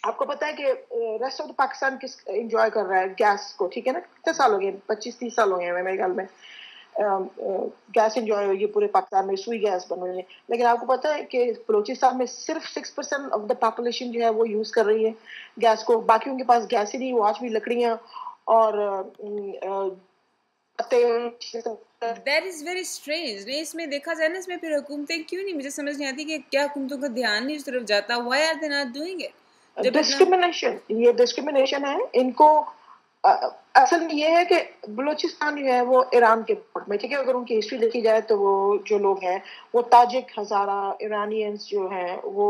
آپ کو پتا ہے کہ ریسٹ آف دا پاکستان کس انجوائے کر رہا ہے گیس کو, ٹھیک ہے نا, کتنے سال ہو گئے, 25-30 سال ہو گئے ہیں میرے خیال میں گیس انجوائے ہوئی ہے پورے پاکستان میں, سوئی گیس بن رہی ہے. لیکن آپ کو پتا ہے کہ بلوچستان میں صرف 6% آف دا پاپولیشن جو ہے وہ یوز کر رہی ہے گیس کو, باقیوں کے پاس گیس ہی نہیں, وہ آج بھی لکڑیاں اور دیٹ از ویری اسٹرینج. نہیں اس میں دیکھا جائے نا, اس میں پھر حکومتیں کیوں نہیں, مجھے سمجھ نہیں آتی کہ کیا حکومتوں کا دھیان نہیں اس طرف جاتا. Why are they not doing it? جب اتنا ڈسکریمنیشن, یہ ڈسکریمنیشن ہے ان کو. اصل میں یہ ہے کہ بلوچستان جو ہے وہ ایران کے پورٹ میں, ٹھیک ہے, اگر ان کی ہسٹری دیکھی جائے تو وہ جو لوگ ہیں وہ تاجک, ہزارہ, ایرانینس جو ہیں وہ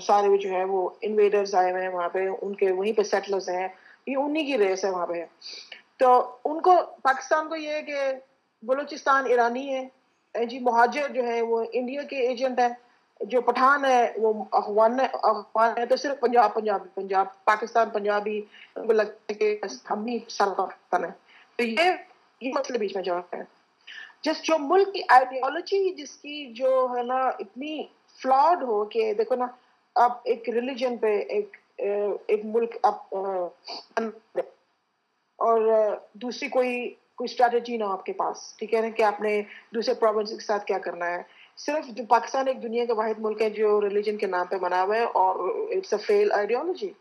سارے جو ہے وہ انویڈرز آئے ہوئے ہیں وہاں پہ, ان کے وہیں پہ سیٹلرز ہیں, یہ انہی کی ریس ہے وہاں پہ. تو ان کو پاکستان کو یہ ہے کہ بلوچستان ایرانی ہے جی, مہاجر جو ہے وہ انڈیا کے ایجنٹ ہے, جو پٹھان ہے وہ افغان ہے, تو صرف پنجاب پاکستان پنجابی ان کو لگتا ہے کہ ہم بھی سارا پاکستان ہے. تو یہ مسئلے بیچ میں جا رہا ہے. جس جو ملک کی آئیڈیالوجی جس کی جو ہے نا اتنی فلاڈ ہو کہ دیکھو نا, آپ ایک ریلیجن پہ ایک ملک آپ اور دوسری کوئی اسٹریٹجی نہ آپ کے پاس, ٹھیک ہے نا, کہ آپ نے دوسرے پروونس کے ساتھ کیا کرنا ہے. صرف جو پاکستان ایک دنیا کا واحد ملک ہے جو ریلیجن کے نام پہ بنا ہوا ہے, اور اٹس اے فیل آئیڈیالوجی.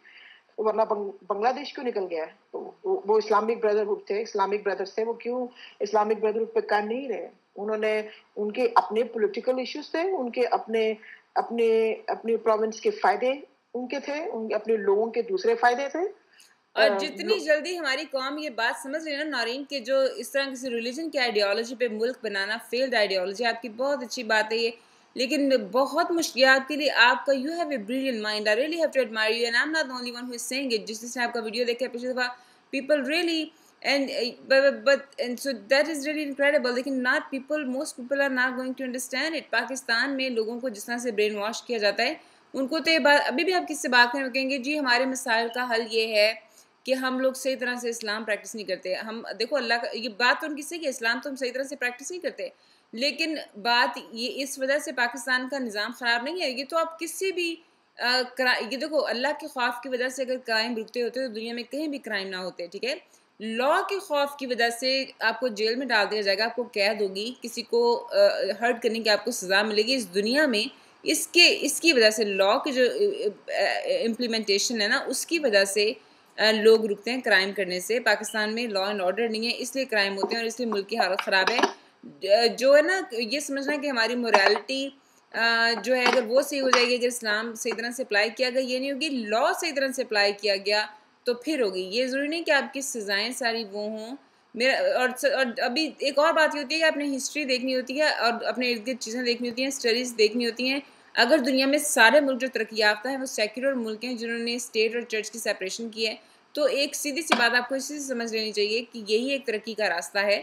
ورنہ بنگلہ دیش کیوں نکل گیا ہے؟ وہ اسلامک بردرہڈ تھے, اسلامک بردرز تھے, وہ کیوں اسلامک بردرہڈ پہ قائم نہیں رہے؟ انہوں نے, ان کے اپنے پولیٹیکل ایشوز تھے, ان کے اپنے پروونس کے فائدے ان کے تھے, ان کے اپنے لوگوں کے دوسرے فائدے تھے. اور جتنی جلدی ہماری قوم یہ بات سمجھ رہی ہے نا نورین, کہ جو اس طرح کسی ریلیجن کی آئیڈیالوجی پہ ملک بنانا فیلڈ آئیڈیالوجی, آپ کی بہت اچھی بات ہے یہ, لیکن بہت مشکلات کے لیے آپ کا you have a brilliant mind, I really have to admire you, and I am not the only one who is seeing it. جس نے آپ کا ویڈیو دیکھا پچھلی دفعہ, people really and so that is really incredible. لیکن not people, most people are not going to understand it. Pakistan میں لوگوں کو جس طرح سے برین واش کیا جاتا ہے, ان کو تو یہ بات, ابھی بھی آپ کس سے بات کریں کہیں گے جی ہمارے مسائل کا حل یہ ہے کہ ہم لوگ صحیح طرح سے اسلام پریکٹس نہیں کرتے. ہم دیکھو اللہ کا یہ بات تو ان کی سے کہ اسلام تو ہم صحیح طرح سے پریکٹس نہیں کرتے, لیکن بات یہ اس وجہ سے پاکستان کا نظام خراب نہیں ہے. یہ تو آپ کسی بھی یہ دیکھو اللہ کے خوف کی وجہ سے اگر کرائم رکتے ہوتے تو دنیا میں کہیں بھی کرائم نہ ہوتے, ٹھیک ہے. لا کے خوف کی وجہ سے آپ کو جیل میں ڈال دیا جائے گا, آپ کو قید ہوگی, کسی کو ہرٹ کرنے کی آپ کو سزا ملے گی اس دنیا میں. اس کی وجہ سے لا کی جو امپلیمنٹیشن ہے نا, اس کی وجہ سے لوگ رکتے ہیں کرائم کرنے سے. پاکستان میں لا اینڈ آرڈر نہیں ہے, اس لیے کرائم ہوتے ہیں اور اس لیے ملک کی حالت خراب ہے. جو ہے نا یہ سمجھنا کہ ہماری موریلٹی جو ہے اگر وہ صحیح ہو جائے گی, اگر اسلام صحیح طرح سے اپلائی کیا گیا, یہ نہیں ہوگی لا صحیح طرح سے اپلائی کیا گیا تو پھر ہوگی. یہ ضروری نہیں کہ آپ کی سزائیں ساری وہ ہوں. میرا اور ابھی ایک اور بات یہ ہوتی ہے کہ آپ نے ہسٹری دیکھنی ہوتی ہے اور اپنے ارد گرد چیزیں دیکھنی ہوتی ہیں, اسٹڈیز دیکھنی ہوتی ہیں. اگر دنیا میں سارے ملک جو ترقی یافتہ ہیں وہ سیکولر ملک ہیں جنہوں نے اسٹیٹ اور چرچ کی سیپریشن کی ہے, تو ایک سیدھی سی بات آپ کو اسی سے سمجھ لینی چاہیے کہ یہی ایک ترقی کا راستہ ہے.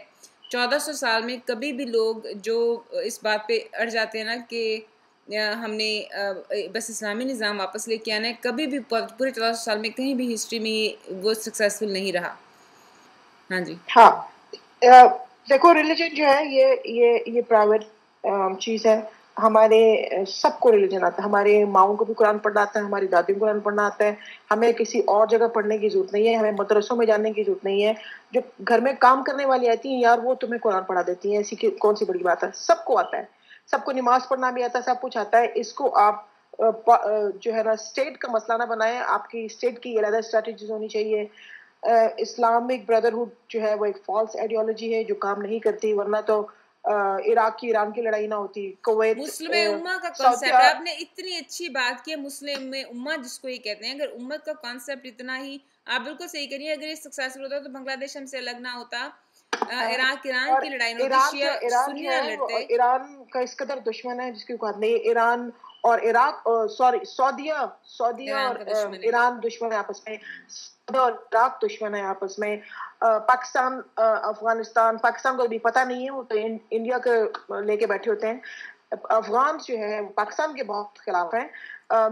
1400 سال میں کبھی بھی لوگ جو اس بات پہ اڑ جاتے ہیں نا کہ ہم نے بس اسلامی نظام واپس لے کے آنا ہے, کبھی بھی پورے 1400 سال میں کہیں بھی ہسٹری میں وہ سکسیسفل نہیں رہا. ہاں جی, ہاں دیکھو ریلیجن جو ہے یہ پرائیویٹ چیز ہے. ہمارے سب کو ریلیجن آتا ہے, ہمارے ماؤں کو بھی قرآن پڑھنا آتا ہے, ہماری دادیوں کو قرآن پڑھنا آتا ہے. ہمیں کسی اور جگہ پڑھنے کی ضرورت نہیں ہے, ہمیں مدرسوں میں جانے کی ضرورت نہیں ہے. جو گھر میں کام کرنے والی آتی ہیں یار وہ تمہیں قرآن پڑھا دیتی ہیں, ایسی کون سی بڑی بات ہے. سب کو آتا ہے, سب کو نماز پڑھنا بھی آتا ہے, سب کچھ آتا ہے. اس کو آپ جو ہے نا اسٹیٹ کا مسئلہ نہ بنائیں, آپ کی اسٹیٹ کی علیحدہ اسٹریٹجیز ہونی چاہیے. اسلامک بردرہڈ جو ہے وہ ایک فالس آئیڈیالوجی ہے جو کام نہیں کرتی, ورنہ تو عراق کی ایران کی لڑائی نہ ہوتی. کویت مسلم امہ کا کانسیپٹ آپ نے اتنی اچھی بات کی. مسلم امہ جس کو یہ کہتے ہیں, اگر امت کا کانسیپٹ اتنا ہی, آپ بالکل صحیح کریے, اگر یہ سکسیسفل ہوتا تو بنگلہ دیش ہم سے الگ نہ ہوتا, عراق ایران کی لڑائی نہ ہوتی, شیعہ سنی نہ لڑتے. ایران کا اس قدر دشمن ہے جس کی بات نہیں. ایران اور عراق سعودیہ اور ایران دشمن ہے آپس میں, اور عراق دشمن ہے آپس میں. پاکستان افغانستان, پاکستان کو ابھی پتہ نہیں ہے, وہ تو انڈیا کو لے کے بیٹھے ہوتے ہیں. افغان جو ہے پاکستان کے بہت خلاف ہیں.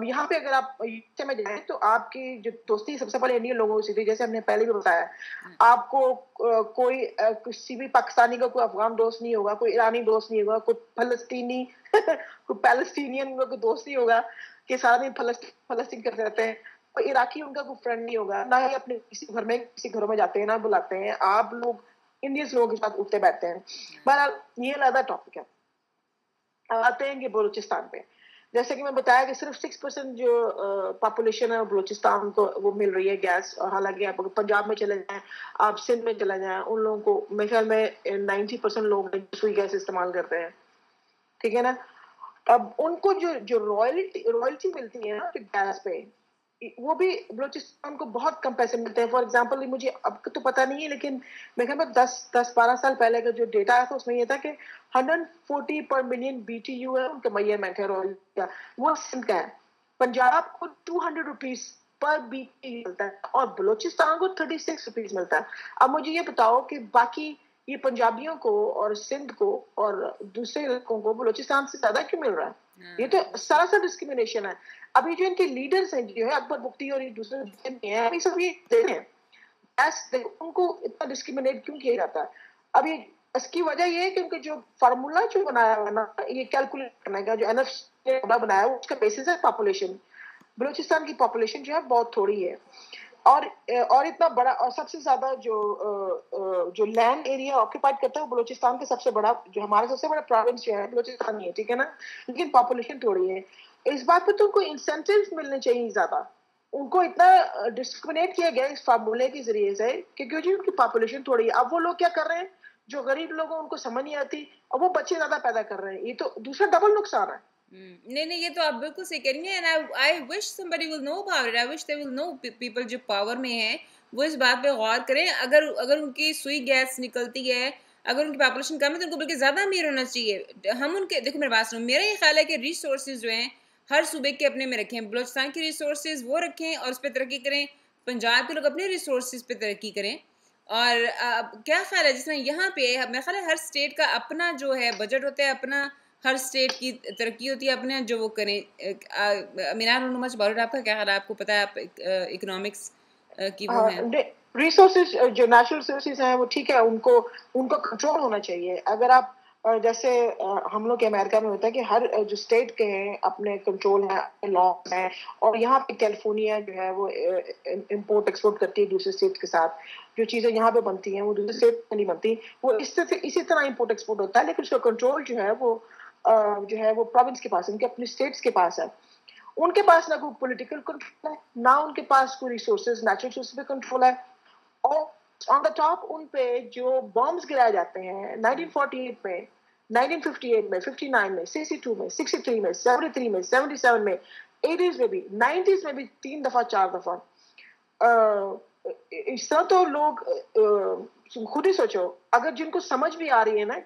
یہاں پہ اگر آپ یو میں جائیں تو آپ کی جو دوستی سب سے پہلے انڈین لوگوں سے تھی, جیسے ہم نے پہلے بھی بتایا. آپ کو کوئی کسی بھی پاکستانی کا کوئی افغان دوست نہیں ہوگا, کوئی ایرانی دوست نہیں ہوگا, کوئی فلسطینی کوئی پیلسٹینین کا کوئی دوست نہیں ہوگا کہ سارا دن فلسطین کرتے رہتے ہیں. عراقی ان کا کوئی فرینڈ نہیں ہوگا, نہ ہی اپنے کسی گھروں میں جاتے ہیں, نہ بلاتے ہیں. آپ لوگ انڈینس لوگوں کے ساتھ اٹھتے بیٹھتے ہیں. بہرحال یہ علیحدہ ٹاپک ہے. آتے ہیں کہ بلوچستان پہ, جیسے کہ میں بتایا کہ صرف 6% جو پاپولیشن ہے بلوچستان کو وہ مل رہی ہے گیس. حالانکہ آپ پنجاب میں چلے جائیں, آپ سندھ میں چلے جائیں, ان لوگوں کو میرے خیال میں 90% لوگ سوئی گیس استعمال کرتے ہیں, ٹھیک ہے نا. اب ان کو جو رائلٹی ملتی ہے نا گیس پہ, وہ بھی بلوچستان کو بہت کم پیسے ملتے ہیں. فار ایگزامپل مجھے اب تو پتا نہیں ہے, لیکن میں خیال میں 10-12 سال پہلے کا جو ڈیٹا ہے اس میں یہ تھا کہ 140 پر ملین BTU ہے ان کا میئرمنٹ ہے رائل کا, وہ سندھ کا ہے. پنجاب کو 200 روپیز پر BTU ملتا ہے اور بلوچستان کو 36 روپیز ملتا ہے. اب مجھے یہ بتاؤ کہ باقی یہ پنجابیوں کو اور سندھ کو اور دوسرے علاقوں کو بلوچستان سے زیادہ کیوں مل رہا ہے؟ یہ تو سراسر ڈسکریمنیشن ہے. ابھی جو ان کے لیڈرز ہیں جو ہے اکبر بگٹی اور دوسرے ہیں, ابھی سب یہ دے رہے ہیں, ان کو اتنا ڈسکریمنیٹ کیوں کیا جاتا ہے؟ ابھی اس کی وجہ یہ ہے کہ ان کے جو فارمولا جو بنایا ہوا نا, یہ کیلکولیٹ کرنے کا جو NF نے بنایا ہے, اس کا بیسس ہے پاپولیشن. بلوچستان کی پاپولیشن جو ہے بہت تھوڑی ہے, اور اتنا بڑا, اور سب سے زیادہ جو لینڈ ایریا آکوپائڈ کرتا ہے وہ بلوچستان کا سب سے بڑا, جو ہمارا سب سے بڑا پروونس جو ہے بلوچستان ہی ہے, ٹھیک ہے نا. لیکن پاپولیشن تھوڑی ہے. اس بات پہ تو ان کو انسینٹیوز ملنے چاہیے زیادہ. ان کو اتنا ڈسکریمنیٹ کیا گیا اس فارمولے کے ذریعے سے کہ کیونکہ ان کی پاپولیشن تھوڑی ہے. اب وہ لوگ کیا کر رہے ہیں, جو غریب لوگ ہیں ان کو سمجھ نہیں آتی اور وہ بچے زیادہ پیدا کر رہے ہیں. یہ تو دوسرا ڈبل نقصان ہے. نہیں, یہ تو آپ بالکل صحیح کہہ رہی ہیں. And I wish somebody will know about it. I wish they will know, people جو پاور میں ہیں وہ اس بات پہ غور کریں. اگر ان کی سوئی گیس نکلتی ہے, اگر ان کی پاپولیشن کم ہے تو ان کو بلکہ زیادہ امیر ہونا چاہیے. ہم ان کے, دیکھو میرے بات سنو, میرا یہ خیال ہے کہ ریسورسز جو ہیں ہر صوبے کے اپنے میں رکھیں. بلوچستان کے ریسورسز وہ رکھیں اور اس پہ ترقی کریں. پنجاب کے لوگ اپنے ریسورسز پہ ترقی کریں. اور کیا خیال ہے, جس طرح یہاں پہ میرا خیال ہے ہر اسٹیٹ کا اپنا جو ہے بجٹ ہوتا ہے, اپنا ہر اسٹیٹ کی ترقی ہوتی ہے اپنے جو وہ کریں. مینار مچ بارڈ, آپ کا کیا خیال ہے؟ آپ کو پتا ہے, آپ اکنامکس کی وہ ہیں. ریسورسز جو نیچرل ریسورسز ہیں وہ ٹھیک ہے, ان کو کنٹرول ہونا چاہیے. اگر آپ جیسے ہم لوگ کے امریکہ میں ہوتا ہے کہ ہر جو اسٹیٹ کے ہیں اپنے کنٹرول ہیں, لاز ہیں, اور یہاں پہ کیلیفورنیا جو ہے وہ امپورٹ ایکسپورٹ کرتی ہے دوسرے اسٹیٹ کے ساتھ. جو چیزیں یہاں پہ بنتی ہیں وہ دوسرے اسٹیٹ میں نہیں بنتی, وہ اسی طرح امپورٹ ایکسپورٹ ہوتا ہے. لیکن اس کا کنٹرول جو ہے وہ پروونس کے پاس ہے, ان کے اپنے اسٹیٹس کے پاس ہے. ان کے پاس نہ کوئی پولیٹیکل کنٹرول ہے, نہ ان کے پاس کوئی ریسورسز, نیچرل ریسورسز پہ کنٹرول ہے. اور آن دا ٹاپ ان پہ جو بامبس گرائے جاتے ہیں 1948 میں, 1958 میں, 59 میں, 62 میں, 63 میں, 73 میں, 77 میں, 80s میں بھی, 90s میں بھی 3 دفعہ 4 دفعہ. اس طرح تو لوگ خود ہی سوچو, اگر جن کو سمجھ بھی آ رہی ہے نا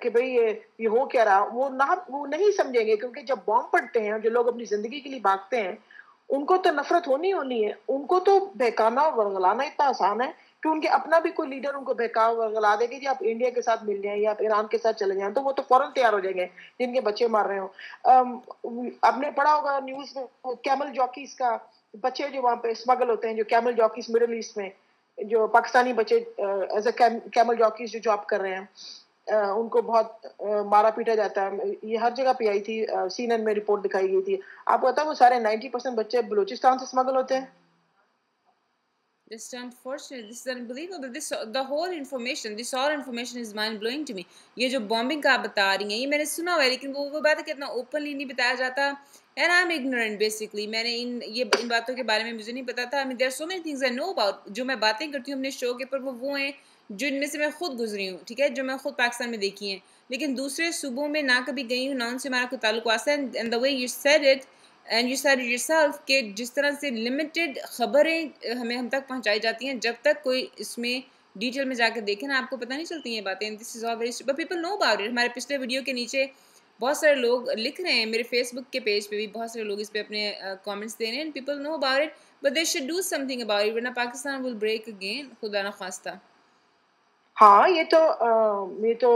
کہ بھئی یہ ہو کیا رہا, وہ نہیں سمجھیں گے. کیونکہ جب بام پڑتے ہیں, جو لوگ اپنی زندگی کے لیے بھاگتے ہیں, ان کو تو نفرت ہونی ہے. ان کو تو بہکانا اور ورگلانا اتنا آسان ہے کہ ان کے اپنا بھی کوئی لیڈر ان کو بہکا ورگلا دے گی کہ آپ انڈیا کے ساتھ مل جائیں یا آپ ایران کے ساتھ چلے جائیں, تو وہ تو فوراً تیار ہو جائیں گے جن کے بچے مار رہے ہوں. آپ نے پڑھا ہوگا نیوز میں کیمل جاکیز کا, بچے جو وہاں پہ اسمگل ہوتے ہیں, جو کیمل جاکیز مڈل ایسٹ میں, جو پاکستانی بچے ایز اے کیمل جاکیز جو جاب کر رہے ہیں, ان کو بہت مارا پیٹا جاتا ہے. یہ ہر جگہ پہ آئی تھی, CNN میں رپورٹ دکھائی گئی تھی. آپ کو پتا ہے وہ سارے 90% بچے بلوچستان سے اسمگل ہوتے ہیں. This is unfortunate. This is unbelievable. The whole information, this all information is mind blowing to me. یہ جو bombing کا آپ بتا رہی ہیں یہ میں نے سنا ہوا ہے, لیکن وہ بات ہے کہ اتنا openly نہیں بتایا جاتا. And I'm ignorant basically. میں نے ان باتوں کے بارے میں مجھے نہیں پتا تھا. I mean there are so many things I know about. جو میں باتیں کرتی ہوں اپنے شو کے پر وہ ہیں جو ان میں سے میں خود گزری ہوں, ٹھیک ہے, جو میں خود پاکستان میں دیکھی ہیں, لیکن دوسرے صوبوں میں نہ کبھی گئی ہوں, نہ ان سے ہمارا کوئی تعلق واسطہ ہے. And the way you said it, and you said it yourself, کہ جس طرح سے لمیٹڈ خبریں ہم تک پہنچائی جاتی ہیں, جب تک کوئی اس میں ڈیٹیل میں جا کے دیکھیں نا آپ کو پتہ نہیں چلتی یہ باتیں. This is all very stupid, but people know about it. ہمارے پچھلے ویڈیو کے نیچے بہت سارے لوگ لکھ رہے ہیں, میرے فیس بک کے پیج پہ بھی بہت سارے لوگ اس پہ اپنے کامنٹس دے رہے ہیں. people know about it, but they should do something about it, ورنہ پاکستان will break again, خدا نخواستہ. ہاں یہ تو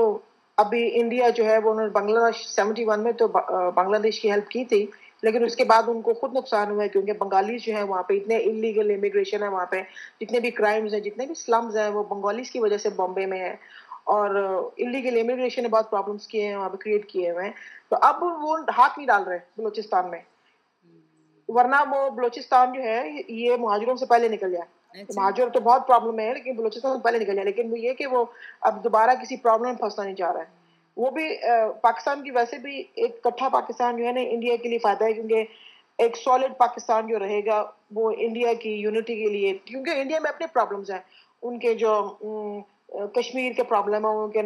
ابھی انڈیا جو ہے وہ انہوں نے بنگلہ دیش 71 میں تو بنگلہ دیش کی ہیلپ کی تھی, لیکن اس کے بعد ان کو خود نقصان ہوا ہے کیونکہ بنگالیز جو ہیں وہاں پہ اتنے انلیگل امیگریشن ہے, وہاں پہ جتنے بھی کرائمز ہیں, جتنے بھی سلمز ہیں, وہ بنگالیز کی وجہ سے بامبے میں ہے. اور انلیگل امیگریشن نے بہت پرابلمس کیے ہیں وہاں پہ, کریٹ کیے ہوئے ہیں. تو اب وہ ہاتھ نہیں ڈال رہے بلوچستان میں. ورنہ وہ بلوچستان جو ہے یہ مہاجروں سے پہلے نکل جائے. مہاجر تو بہت پرابلم ہے لیکن بلوچستان سے پہلے نکل جائے. لیکن وہ یہ کہ وہ اب دوبارہ کسی پرابلم میں پھنسنا نہیں چاہ رہا ہے. وہ بھی پاکستان کی ویسے بھی ایک کٹھا پاکستان جو ہے نا انڈیا کے لیے فائدہ ہے, کیونکہ ایک سالڈ پاکستان جو رہے گا وہ انڈیا کی یونٹی کے لیے, کیونکہ انڈیا میں اپنے پرابلمز ہیں, ان کے جو کشمیر کے پرابلم ہیں, ان کے